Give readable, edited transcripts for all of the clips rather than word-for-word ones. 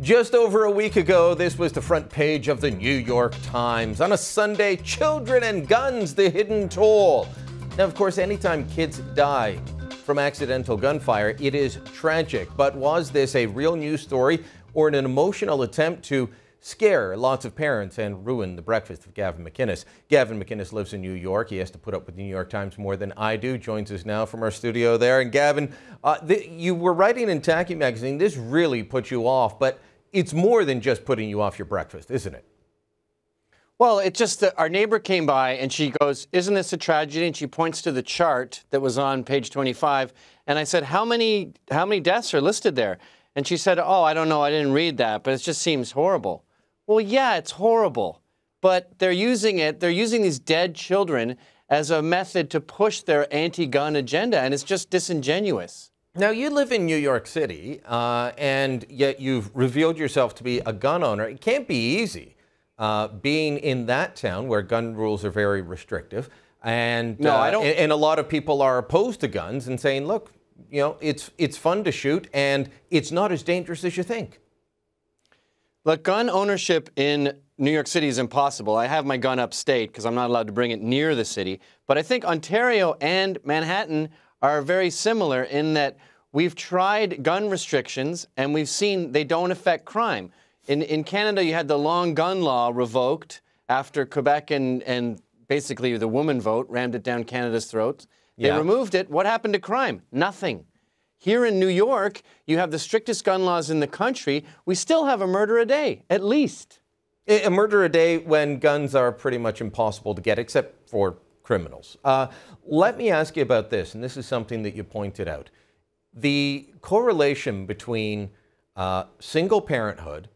Just over a week ago, this was the front page of the New York Times. On a Sunday, children and guns, the hidden toll. Now, of course, anytime kids die from accidental gunfire, it is tragic. But was this a real news story or an emotional attempt to scare lots of parents and ruin the breakfast of Gavin McInnes? Gavin McInnes lives in New York. He has to put up with the New York Times more than I do. Joins us now from our studio there. And Gavin, you were writing in Tacky magazine. This really put you off, but it's more than just putting you off your breakfast, isn't it? Well, it's just that our neighbor came by and she goes, "Isn't this a tragedy?" And she points to the chart that was on page 25. And I said, how many deaths are listed there? And she said, "Oh, I don't know. I didn't read that, but it just seems horrible." Well, yeah, it's horrible. But they're using these dead children as a method to push their anti-gun agenda, and it's just disingenuous. Now, you live in New York City, and yet you've revealed yourself to be a gun owner. It can't be easy being in that town where gun rules are very restrictive. And, no, I don't. And a lot of people are opposed to guns and saying, look, you know, it's fun to shoot and it's not as dangerous as you think. Look, gun ownership in New York City is impossible. I have my gun upstate because I'm not allowed to bring it near the city. But I think Ontario and Manhattan are very similar in that we've tried gun restrictions and we've seen they don't affect crime. In Canada, you had the long gun law revoked after Quebec and basically the woman vote rammed it down Canada's throats. They removed it. What happened to crime? Nothing. Here in New York, you have the strictest gun laws in the country. We still have a murder a day, at least. A murder a day when guns are pretty much impossible to get, except for criminals. Let me ask you about this, and this is something that you pointed out. The correlation between single parenthood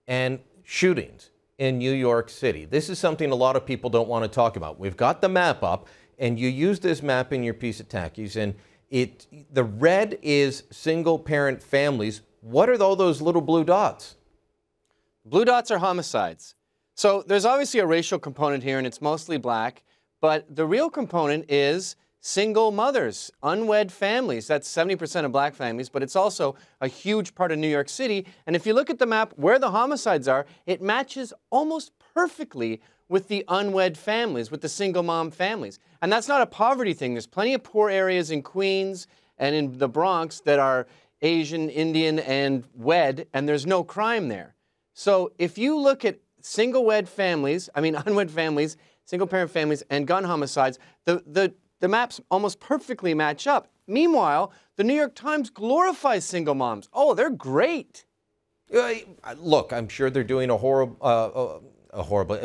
and shootings in New York City. This is something a lot of people don't want to talk about. We've got the map up, and you use this map in your piece of Tackies, and the red is single parent families. What are all those little blue dots? Blue dots are homicides. So there's obviously a racial component here, and it's mostly black. But the real component is single mothers, unwed families. That's 70% of black families, but it's also a huge part of New York City. And if you look at the map where the homicides are, it matches almost perfectly with the unwed families, with the single mom families. And that's not a poverty thing. There's plenty of poor areas in Queens and in the Bronx that are Asian, Indian, and wed, and there's no crime there. So if you look at unwed families, single parent families, and gun homicides, the maps almost perfectly match up. Meanwhile, the New York Times glorifies single moms. Oh, they're great. Look, I'm sure they're doing I'm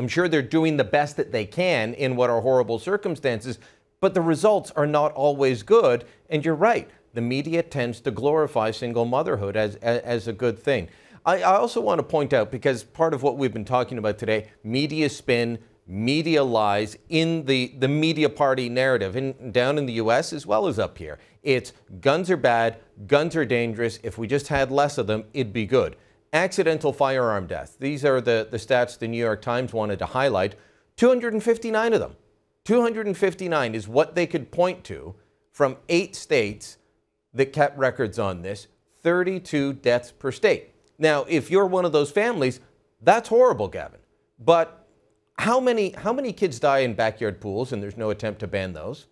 sure they're doing the best that they can in what are horrible circumstances, but the results are not always good. And you're right, the media tends to glorify single motherhood as a good thing. I also want to point out, because part of what we've been talking about today, media spin, media lies in the media party narrative, and down in the US as well as up here. It's guns are bad, guns are dangerous. If we just had less of them, it'd be good. Accidental firearm deaths. These are the stats the New York Times wanted to highlight. 259 of them. 259 is what they could point to from 8 states that kept records on this. 32 deaths per state. Now, if you're one of those families, that's horrible, Gavin. But how many kids die in backyard pools and there's no attempt to ban those?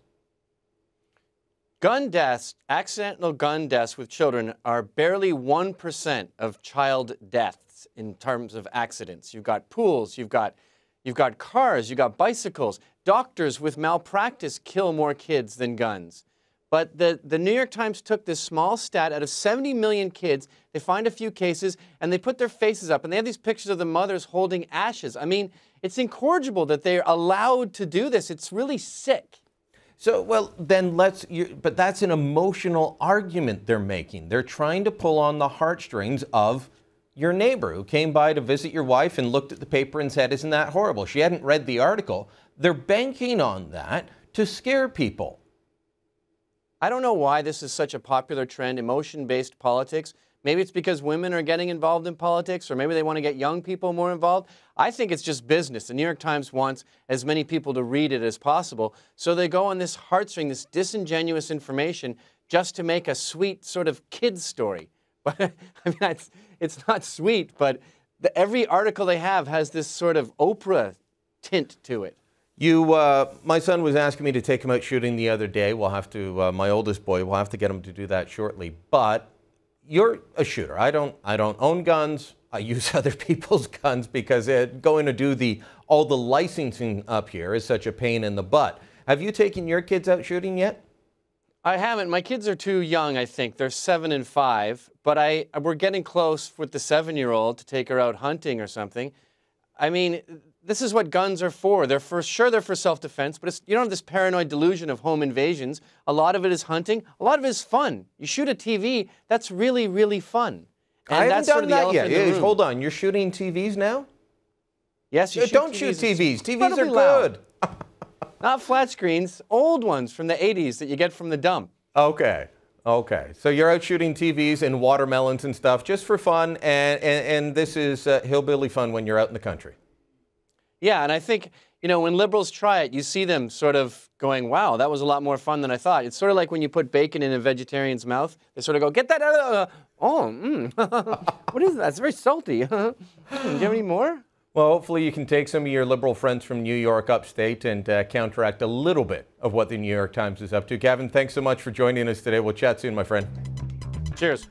Gun deaths, accidental gun deaths with children are barely 1% of child deaths in terms of accidents. You've got pools, you've got cars, you've got bicycles. Doctors with malpractice kill more kids than guns. But the New York Times took this small stat out of 70 million kids. They find a few cases, and they put their faces up, and they have these pictures of the mothers holding ashes. I mean, it's incorrigible that they're allowed to do this. It's really sick. So, well, then but that's an emotional argument they're making. They're trying to pull on the heartstrings of your neighbor who came by to visit your wife and looked at the paper and said, "Isn't that horrible?" She hadn't read the article. They're banking on that to scare people. I don't know why this is such a popular trend, emotion-based politics. Maybe it's because women are getting involved in politics, or maybe they want to get young people more involved. I think it's just business. The New York Times wants as many people to read it as possible, so they go on this heartstring, this disingenuous information, just to make a sweet sort of kid's story. But I mean, it's not sweet, but every article they have has this sort of Oprah tint to it. My son was asking me to take him out shooting the other day. We'll have to, my oldest boy, we'll have to get him to do that shortly. But you're a shooter. I don't own guns. I use other people's guns because going to do all the licensing up here is such a pain in the butt. Have you taken your kids out shooting yet? I haven't. My kids are too young, I think. They're 7 and 5. But we're getting close with the 7-year-old to take her out hunting or something. I mean, this is what guns are for. They're for self-defense, but you don't have this paranoid delusion of home invasions. A lot of it is hunting. A lot of it is fun. You shoot a TV, that's really, really fun. And I haven't that's done sort of the that elephant yet. in the room. Hold on, you're shooting TVs now? Yes, you Don't shoot TVs. TVs are loud. good. Not flat screens, old ones from the 80s that you get from the dump. Okay. Okay. So you're out shooting TVs and watermelons and stuff just for fun, and this is hillbilly fun when you're out in the country. Yeah, and I think, when liberals try it, you see them sort of going, wow, that was a lot more fun than I thought. It's sort of like when you put bacon in a vegetarian's mouth. They sort of go, get that out of what is that? It's very salty. Do you have any more? Well, hopefully you can take some of your liberal friends from New York upstate and counteract a little bit of what the New York Times is up to. Gavin, thanks so much for joining us today. We'll chat soon, my friend. Cheers.